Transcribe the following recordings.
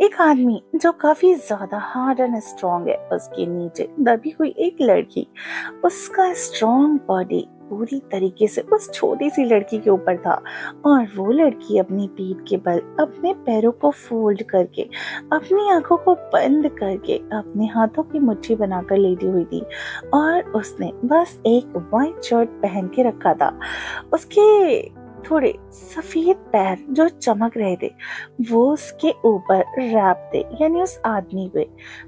एक आदमी जो काफी ज्यादा हार्ड एंड स्ट्रॉन्ग है, उसके नीचे दबी हुई एक लड़की। उसका स्ट्रॉन्ग बॉडी पूरी तरीके से उस छोटी सी लड़की के ऊपर था, और वो लड़की अपनी पीठ के बल अपने पैरों को फोल्ड करके, अपनी आंखों को बंद करके, अपने हाथों की मुट्ठी बनाकर लेटी हुई थी। और उसने बस एक व्हाइट शर्ट पहन के रखा था। उसके थोड़े सफेद पैर जो चमक रहे थे, वो उसके ऊपर रैप थे, यानी उस आदमी पे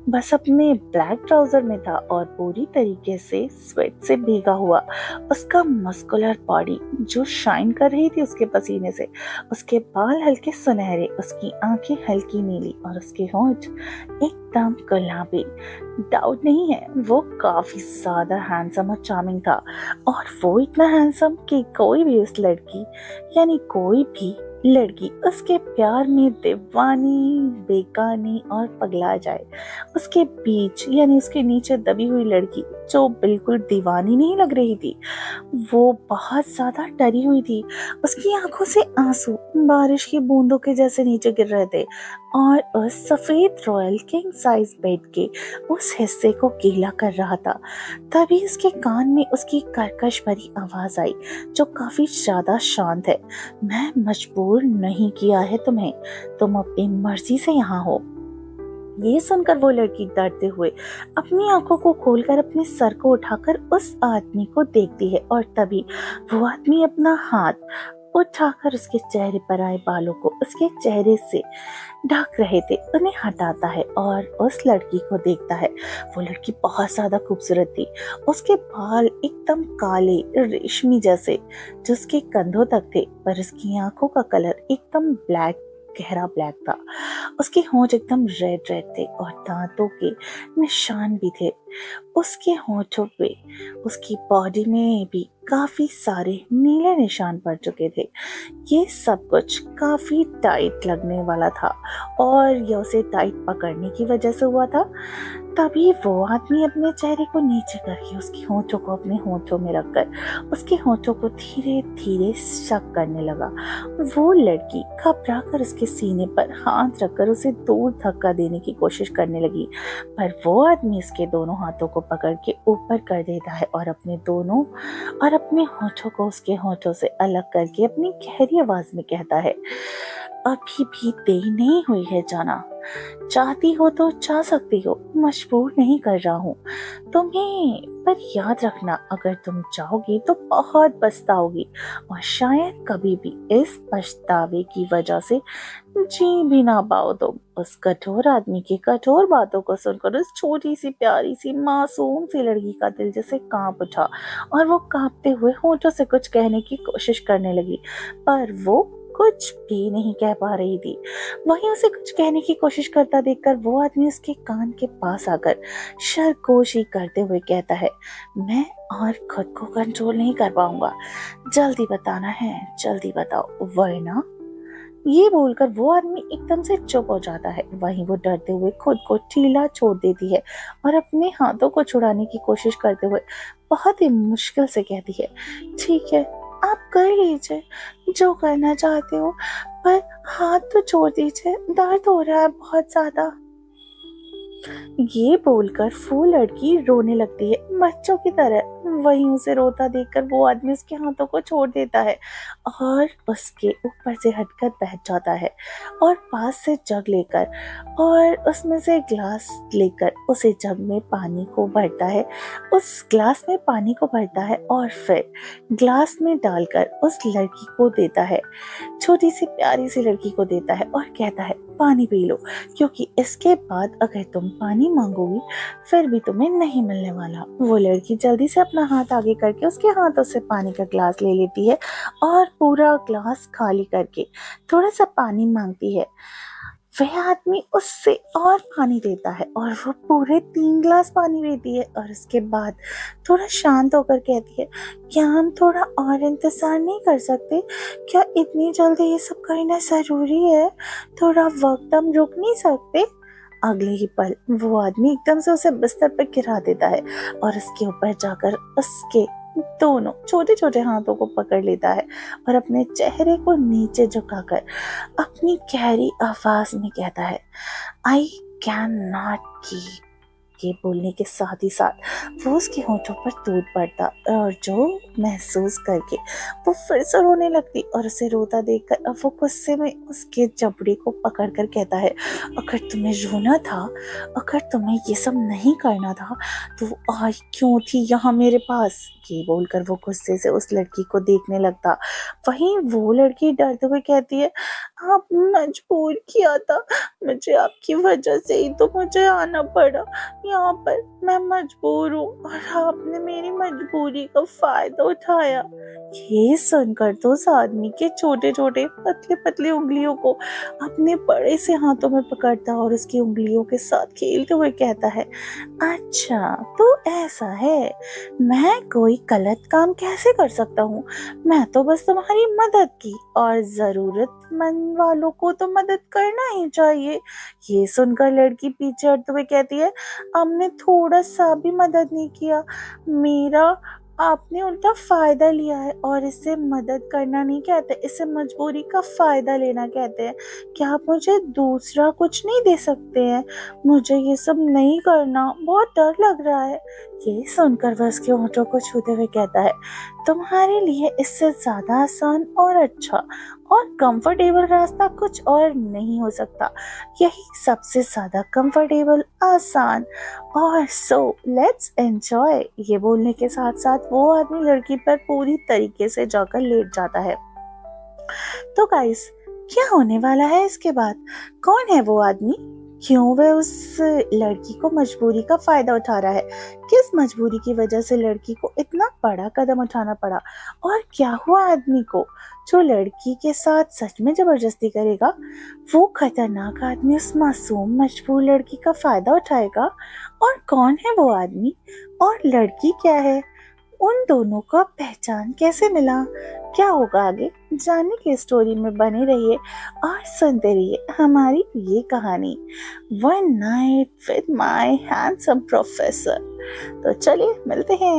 बस अपने ब्लैक ट्राउजर में था, और पूरी तरीके से स्वेट से भीगा हुआ उसका मस्कुलर बॉडी जो शाइन कर रही थी उसके पसीने से। उसके बाल हल्के सुनहरे, उसकी आंखें हल्की नीली, और उसके होंठ एकदम गुलाबी। डाउट नहीं है, वो काफी ज्यादा हैंडसम और चार्मिंग था। और वो इतना हैंडसम कि कोई भी उस लड़की, यानी कोई भी लड़की उसके प्यार में दीवानी, बेगानी और पगला जाए। उसके बीच यानी उसके नीचे दबी हुई लड़की जो बिल्कुल दीवानी नहीं लग रही थी, वो बहुत ज्यादा डरी हुई थी। उसकी आंखों से आंसू बारिश की बूंदों के जैसे नीचे गिर रहे थे, और उस सफेद रॉयल किंग साइज बेड के उस हिस्से को गीला कर रहा था। तभी उसके कान में उसकी कर्कश भरी आवाज आई, जो काफी ज्यादा शांत है। मैं मजबूर नहीं किया है तुम्हें, तुम अपनी मर्जी से यहाँ हो। ये सुनकर वो लड़की डरते हुए अपनी आंखों को खोलकर अपने सर को उठाकर उस आदमी को देखती है, और तभी वो आदमी अपना हाथ उठाकर उसके चेहरे पर आए बालों को उसके चेहरे से ढक रहे थे उन्हें हटाता है, और उस लड़की को देखता है। वो लड़की बहुत ज्यादा खूबसूरत थी। उसके बाल एकदम काले रेशमी जैसे जो उसके कंधों तक थे, पर उसकी आंखों का कलर एकदम ब्लैक, गहरा ब्लैक था। उसके होंठ एकदम रेड रेड थे, और दांतों के निशान भी थे उसके होठों पे। उसकी बॉडी में भी काफी सारे नीले निशान पड़ चुके थे। ये सब कुछ काफी टाइट लगने वाला था, और ये उसे टाइट पकड़ने की वजह से हुआ था। तभी वो आदमी अपने चेहरे को नीचे करके उसकी होठों को अपने होठों में रखकर उसके होठों को धीरे धीरे शक करने लगा। वो लड़की घबरा कर उसके सीने पर हाथ रखकर उसे दूर धक्का देने की कोशिश करने लगी, पर वो आदमी उसके दोनों हाथों को पकड़ के ऊपर कर देता है, और अपने होठों को उसके होठों से अलग करके अपनी गहरी आवाज में कहता है, अभी भी देरी नहीं हुई है जाना। चाहती हो तो जा सकती हो, मजबूर नहीं कर रहा हूँ तुम्हें। पर याद रखना, अगर तुम चाहोगी तो बहुत पछताओगी, और शायद कभी भी इस पछतावे की वजह से जी भी ना पाओ तुम। उस कठोर आदमी की कठोर बातों को सुनकर उस छोटी सी प्यारी सी मासूम सी लड़की का दिल जैसे कांप उठा, और वो कांपते हुए होठों से कुछ कहने की कोशिश करने लगी, पर वो कुछ भी नहीं कह पा रही थी। वहीं उसे कुछ कहने की कोशिश करता देखकर वो आदमी उसके कान के पास आकर सरगोशी करते हुए कहता है, मैं और खुद को कंट्रोल नहीं कर पाऊंगा, जल्दी बताना है, जल्दी बताओ वरना। ये बोलकर वो आदमी एकदम से चुप हो जाता है। वहीं वो डरते हुए खुद को ढीला छोड़ देती है, और अपने हाथों को छुड़ाने की कोशिश करते हुए बहुत ही मुश्किल से कहती है, ठीक है, आप कर लीजिए जो करना चाहते हो, पर हाथ तो छोड़ दीजिए, दर्द हो रहा है बहुत ज्यादा। ये बोलकर वो लड़की रोने लगती है बच्चों की तरह। वहीं उसे रोता देखकर वो आदमी उसके हाथों को छोड़ देता है, और उसके ऊपर से हटकर बैठ जाता है, और पास से जग लेकर और उसमें से ग्लास लेकर उसे जग में पानी को भरता है। उस ग्लास में पानी को भरता है, और फिर ग्लास में डालकर उस लड़की को देता है, छोटी सी प्यारी सी लड़की को देता है, और कहता है, पानी पी लो, क्योंकि इसके बाद अगर तुम पानी मांगोगी फिर भी तुम्हें नहीं मिलने वाला। वो लड़की जल्दी से अपना हाथ आगे करके उसके हाथों से पानी का ग्लास ले लेती है, और पूरा ग्लास खाली करके थोड़ा सा पानी मांगती है। वह आदमी उससे और पानी देता है, और वो पूरे 3 ग्लास पानी देती है, और उसके बाद थोड़ा शांत होकर कहती है, क्या हम थोड़ा और इंतजार नहीं कर सकते? क्या इतनी जल्दी ये सब करना जरूरी है? थोड़ा वक्त हम रुक नहीं सकते? अगले ही पल वो आदमी एकदम से उसे बिस्तर पर गिरा देता है, और उसके ऊपर जाकर उसके दोनों छोटे छोटे हाथों को पकड़ लेता है और अपने चेहरे को नीचे झुकाकर अपनी गहरी आवाज में कहता है, आई कैन नॉट कीप। ये बोलने के साथ ही साथ वो उसके होठों पर टूट पड़ता और जो महसूस करके वो फिर से रोने लगती और उसे रोता देखकर अब वो गुस्से में उसके जबड़े को पकड़कर कहता है, अगर तुम्हें रोना था, अगर तुम्हें ये सब नहीं करना था तो आई क्यों थी यहाँ मेरे पास। ये बोलकर वो गुस्से से उस लड़की को देखने लगता। वहीं वो लड़की डरते हुए कहती है, आपने मजबूर किया था मुझे, आपकी वजह से ही तो मुझे आना पड़ा यहाँ पर, मैं मजबूर हूँ और आपने मेरी मजबूरी का फायदा उठाया। ये सुनकर तो उस आदमी के छोटे छोटे पतले पतले उंगलियों को अपने बड़े से हाथों में पकड़ता और उसकी उंगलियों के साथ खेलते हुए कहता है, अच्छा तो ऐसा है, मैं कोई गलत काम कैसे कर सकता हूँ, मैं तो बस तुम्हारी मदद की और जरूरतमंद वालों को तो मदद करना ही चाहिए। ये सुनकर लड़की पीछे हटते हुए कहती है, हमने थोड़ा सा भी मदद नहीं किया, मेरा आपने उल्टा फायदा लिया है और इसे मदद करना नहीं कहते, इसे मजबूरी का फायदा लेना कहते हैं। क्या आप मुझे दूसरा कुछ नहीं दे सकते हैं, मुझे ये सब नहीं करना, बहुत डर लग रहा है। ये सुनकर वह उसके होठों को छूते हुए कहता है, तुम्हारे लिए इससे ज्यादा आसान और अच्छा और कंफर्टेबल रास्ता कुछ और नहीं हो सकता, यही सबसे ज्यादा कंफर्टेबल, आसान और सो लेट्स एंजॉय। ये बोलने के साथ साथ वो आदमी लड़की पर पूरी तरीके से जाकर लेट जाता है। तो गाइस, क्या होने वाला है इसके बाद? कौन है वो आदमी? क्यों वह उस लड़की को मजबूरी का फायदा उठा रहा है? किस मजबूरी की वजह से लड़की को इतना बड़ा कदम उठाना पड़ा? और क्या हुआ आदमी को जो लड़की के साथ सच में जबरदस्ती करेगा? वो खतरनाक आदमी उस मासूम मजबूर लड़की का फायदा उठाएगा? और कौन है वो आदमी और लड़की क्या है? उन दोनों का पहचान कैसे मिला? क्या होगा आगे? जानने की स्टोरी में बने रहिए और सुनते रहिए हमारी ये कहानी, one night with my handsome professor. तो चलिए मिलते हैं।